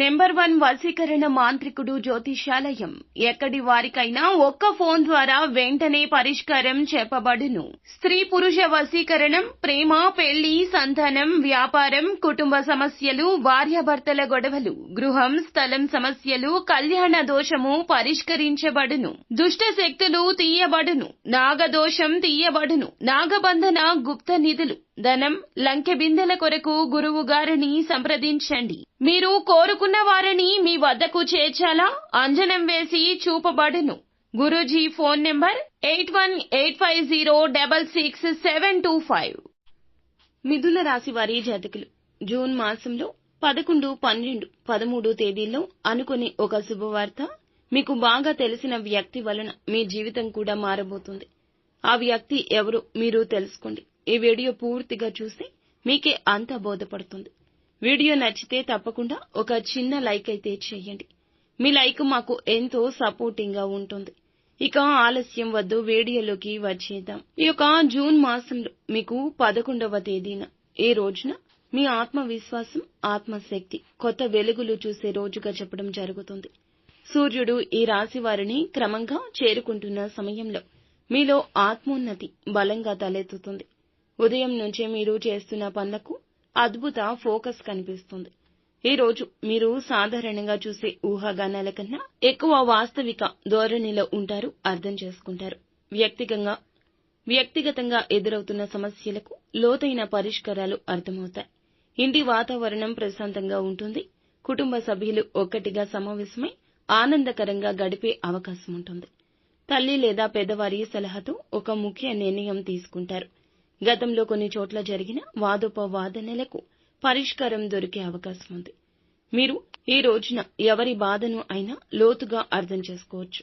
Number 1 వశీకరణ మాంత్రికుడు జ్యోతిష్యాలయం. ఎక్కడి వారికైనా ఒక్క ఫోన్ ద్వారా వెంటనే పరిష్కారం చెప్పబడును. స్త్రీ పురుష వశీకరణం, ప్రేమ, పెళ్లి, సంతానం, వ్యాపారం, కుటుంబ సమస్యలు, భార్యాభర్తల గొడవలు, గృహం, స్థలం సమస్యలు, కళ్యాణ దోషము పరిష్కరించబడును. దుష్ట శక్తులు తీయబడును. నాగదోషం తీయబడును. నాగబంధన, గుప్త నిధులు, ధనం, లంకె బిందెల కొరకు గురువు గారిని సంప్రదించండి. మీరు కోరుకున్న వారిని మీ వద్దకు చేర్చాలా? అంజనం వేసి చూపబడును. Guruji phone number 8185066725. మిథున రాశి వారి జాతకులు జూన్ మాసంలో 11, 12, 13 తేదీల్లో అనుకుని ఒక శుభవార్త మీకు బాగా తెలిసిన వ్యక్తి వలన మీ జీవితం కూడా మారబోతుంది. ఆ వ్యక్తి ఎవరో మీరు తెలుసుకోండి. ఈ వీడియో పూర్తిగా చూస్తే మీకే అంతా బోధపడుతుంది. వీడియో నచ్చితే తప్పకుండా ఒక చిన్న లైక్ అయితే చేయండి. మీ లైక్ మాకు ఎంతో సపోర్టింగ్ గా ఉంటుంది. ఇక ఆలస్యం వద్దు, వీడియోలోకి వచ్చేద్దాం. ఈ యొక్క జూన్ మాసంలో మీకు 11వ తేదీన ఈ రోజున మీ ఆత్మవిశ్వాసం, ఆత్మశక్తి కొత్త వెలుగులు చూసే రోజుగా చెప్పడం జరుగుతుంది. సూర్యుడు ఈ రాశి వారిని క్రమంగా చేరుకుంటున్న సమయంలో మీలో ఆత్మోన్నతి బలంగా తలెత్తుతుంది. ఉదయం నుంచే మీరు చేస్తున్న పనులకు అద్భుత ఫోకస్ కనిపిస్తుంది. ఈ రోజు మీరు సాధారణంగా చూసే ఊహాగానాల కన్నా ఎక్కువ వాస్తవిక ధోరణిలో ఉంటారు, అర్థం చేసుకుంటారు. వ్యక్తిగతంగా ఎదురవుతున్న సమస్యలకు లోతైన పరిష్కారాలు అర్థమవుతాయి. ఇంటి వాతావరణం ప్రశాంతంగా ఉంటుంది. కుటుంబ సభ్యులు ఒక్కటిగా సమావేశమై ఆనందకరంగా గడిపే అవకాశం ఉంటుంది. తల్లి లేదా పెద్దవారి సలహాతో ఒక ముఖ్య నిర్ణయం తీసుకుంటారు. గతంలో కొన్ని చోట్ల జరిగిన వాదోపవాదనలకు పరిష్కారం దొరికే అవకాశం ఉంది. మీరు ఈ రోజున ఎవరి బాధను అయినా లోతుగా అర్థం చేసుకోవచ్చు.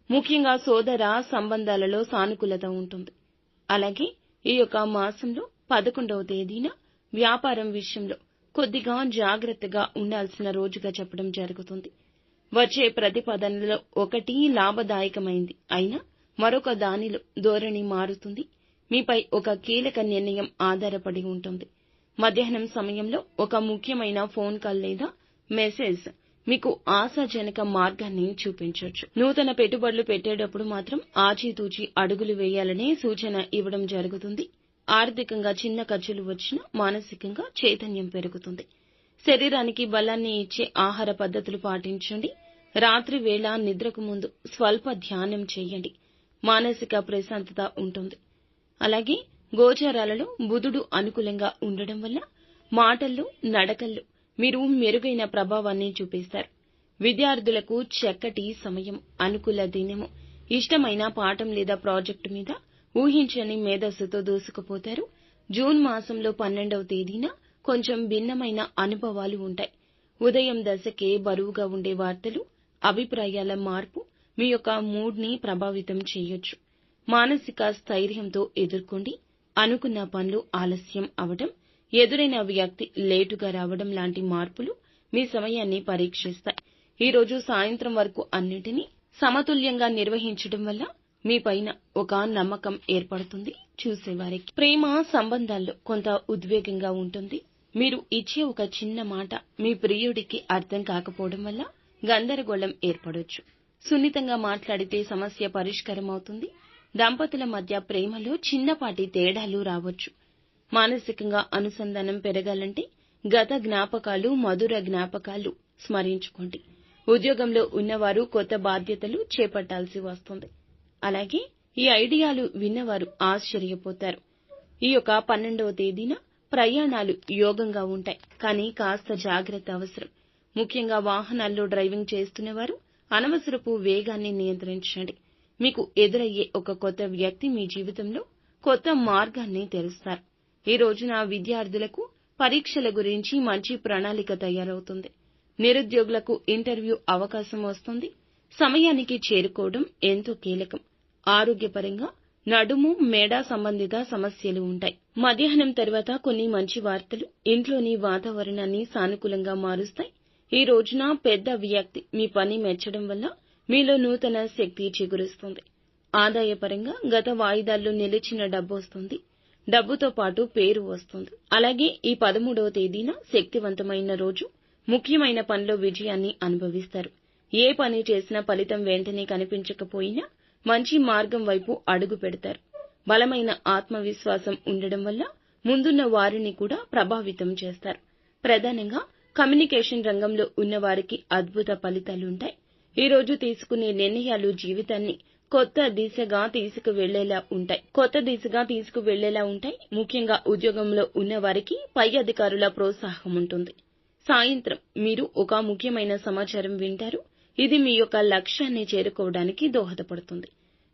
ముఖ్యంగా సోదర సంబంధాలలో సానుకూలత ఉంటుంది. అలాగే ఈ యొక్క మాసంలో 11వ తేదీన వ్యాపారం విషయంలో కొద్దిగా జాగ్రత్తగా ఉండాల్సిన రోజుగా చెప్పడం జరుగుతుంది. వచ్చే ప్రతిపాదనలో ఒకటి లాభదాయకమైంది అయినా మరొక దానిలో ధోరణి మారుతుంది. మీపై ఒక కీలక నిర్ణయం ఆధారపడి ఉంటుంది. మధ్యాహ్నం సమయంలో ఒక ముఖ్యమైన ఫోన్ కాల్ లేదా మెసేజ్ మీకు ఆశాజనక మార్గాన్ని చూపించవచ్చు. నూతన పెట్టుబడులు పెట్టేటప్పుడు మాత్రం ఆచితూచి అడుగులు వేయాలనే సూచన ఇవ్వడం జరుగుతుంది. ఆర్థికంగా చిన్న ఖర్చులు వచ్చినా మానసికంగా చైతన్యం పెరుగుతుంది. శరీరానికి బలాన్ని ఇచ్చే ఆహార పద్ధతులు పాటించండి. రాత్రి వేళ నిద్రకు ముందు స్వల్ప ధ్యానం చేయండి. మానసిక ప్రశాంతత ఉంటుంది. అలాగే గోచారాలలో బుధుడు అనుకూలంగా ఉండడం వల్ల మాటల్లో, నడకల్లో మీరు మెరుగైన ప్రభావాన్ని చూపిస్తారు. విద్యార్థులకు చక్కటి సమయం, అనుకూల దినము. ఇష్టమైన పాఠం లేదా ప్రాజెక్టు మీద ఊహించని మేధస్సుతో దూసుకుపోతారు. జూన్ మాసంలో 12వ తేదీన కొంచెం భిన్నమైన అనుభవాలు ఉంటాయి. ఉదయం దశకే బరువుగా ఉండే వార్తలు, అభిప్రాయాల మార్పు మీ యొక్క మూడ్ ని ప్రభావితం చేయొచ్చు. మానసిక స్థైర్యంతో ఎదుర్కోండి. అనుకున్న పనులు ఆలస్యం అవడం, ఎదురైన వ్యక్తి లేటుగా రావడం లాంటి మార్పులు మీ సమయాన్ని పరీక్షిస్తాయి. ఈ రోజు సాయంత్రం వరకు అన్నింటినీ సమతుల్యంగా నిర్వహించడం వల్ల మీ పైన ఒక నమ్మకం ఏర్పడుతుంది. చూసేవారికి ప్రేమ సంబంధాల్లో కొంత ఉద్వేగంగా ఉంటుంది. మీరు ఇచ్చే ఒక చిన్న మాట మీ ప్రియుడికి అర్థం కాకపోవడం వల్ల గందరగోళం ఏర్పడొచ్చు. సున్నితంగా మాట్లాడితే సమస్య పరిష్కారం అవుతుంది. దంపతుల మధ్య ప్రేమలో చిన్నపాటి తేడాలు రావచ్చు. మానసికంగా అనుసంధానం పెరగాలంటే గత జ్ఞాపకాలు, మధుర జ్ఞాపకాలు స్మరించుకోండి. ఉద్యోగంలో ఉన్నవారు కొత్త బాధ్యతలు చేపట్టాల్సి వస్తుంది. అలాగే ఈ ఐడియాలు విన్నవారు ఆశ్చర్యపోతారు. ఈ యొక్క 12వ తేదీన ప్రయాణాలు యోగంగా ఉంటాయి. కానీ కాస్త జాగ్రత్త అవసరం. ముఖ్యంగా వాహనాల్లో డ్రైవింగ్ చేస్తున్నవారు అనవసరపు వేగాన్ని నియంత్రించండి. మీకు ఎదురయ్యే ఒక కొత్త వ్యక్తి మీ జీవితంలో కొత్త మార్గాన్ని తెరుస్తారు. ఈ రోజున విద్యార్థులకు పరీక్షల గురించి మంచి ప్రణాళిక తయారవుతుంది. నిరుద్యోగులకు ఇంటర్వ్యూ అవకాశం వస్తుంది. సమయానికి చేరుకోవడం ఎంతో కీలకం. ఆరోగ్యపరంగా నడుము, మెడ సంబంధిత సమస్యలు ఉంటాయి. మధ్యాహ్నం తర్వాత కొన్ని మంచి వార్తలు ఇంట్లోని వాతావరణాన్ని సానుకూలంగా మారుస్తాయి. ఈ రోజున పెద్ద వ్యక్తి మీ పని మెచ్చడం వల్ల మీలో నూతన శక్తి చిగురిస్తుంది. ఆదాయపరంగా గత వాయిదాల్లో నిలిచిన డబ్బు వస్తుంది. డబ్బుతో పాటు పేరు వస్తుంది. అలాగే ఈ 13వ తేదీన శక్తివంతమైన రోజు. ముఖ్యమైన పనిలో విజయాన్ని అనుభవిస్తారు. ఏ పని చేసినా ఫలితం వెంటనే కనిపించకపోయినా మంచి మార్గం వైపు అడుగు పెడతారు. బలమైన ఆత్మవిశ్వాసం ఉండడం వల్ల ముందున్న వారిని కూడా ప్రభావితం చేస్తారు. ప్రధానంగా కమ్యూనికేషన్ రంగంలో ఉన్నవారికి అద్భుత ఫలితాలుంటాయి. ఈ రోజు తీసుకునే నిర్ణయాలు జీవితాన్ని కొత్త దిశగా తీసుకువెళ్లేలా ఉంటాయి. ముఖ్యంగా ఉద్యోగంలో ఉన్నవారికి పై అధికారుల ప్రోత్సాహం ఉంటుంది. సాయంత్రం మీరు ఒక ముఖ్యమైన సమాచారం వింటారు. ఇది మీ యొక్క లక్ష్యాన్ని చేరుకోవడానికి దోహదపడుతుంది.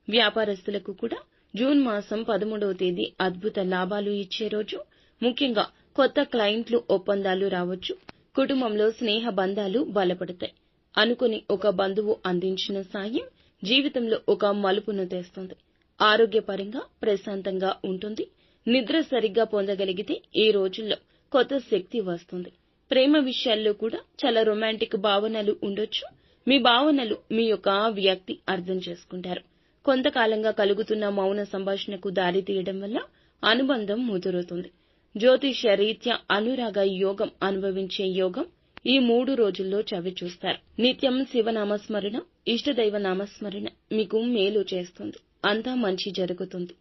వ్యాపారస్తులకు కూడా జూన్ మాసం 13వ తేదీ అద్భుత లాభాలు ఇచ్చే రోజు. ముఖ్యంగా కొత్త క్లయింట్లు ఒప్పందాలు రావచ్చు. కుటుంబంలో స్నేహ బంధాలు బలపడతాయి. అనుకుని ఒక బంధువు అందించిన సాయం జీవితంలో ఒక మలుపును తెస్తుంది. ఆరోగ్యపరంగా ప్రశాంతంగా ఉంటుంది. నిద్ర సరిగ్గా పొందగలిగితే ఈ రోజుల్లో కొత్త శక్తి వస్తుంది. ప్రేమ విషయాల్లో కూడా చాలా రొమాంటిక్ భావనలు ఉండొచ్చు. మీ భావనలు మీ యొక్క వ్యక్తి అర్థం చేసుకుంటారు. కొంతకాలంగా కలుగుతున్న మౌన సంభాషణకు దారి తీయడం వల్ల అనుబంధం ముదురుతుంది. జ్యోతిష్య రీత్యా అనురాగ యోగం అనుభవించే యోగం ఈ 3 రోజుల్లో చవిచూస్తారు. నిత్యం శివనామస్మరణ, ఇష్టదైవ నామస్మరణ మీకు మేలు చేస్తుంది. అంతా మంచి జరుగుతుంది.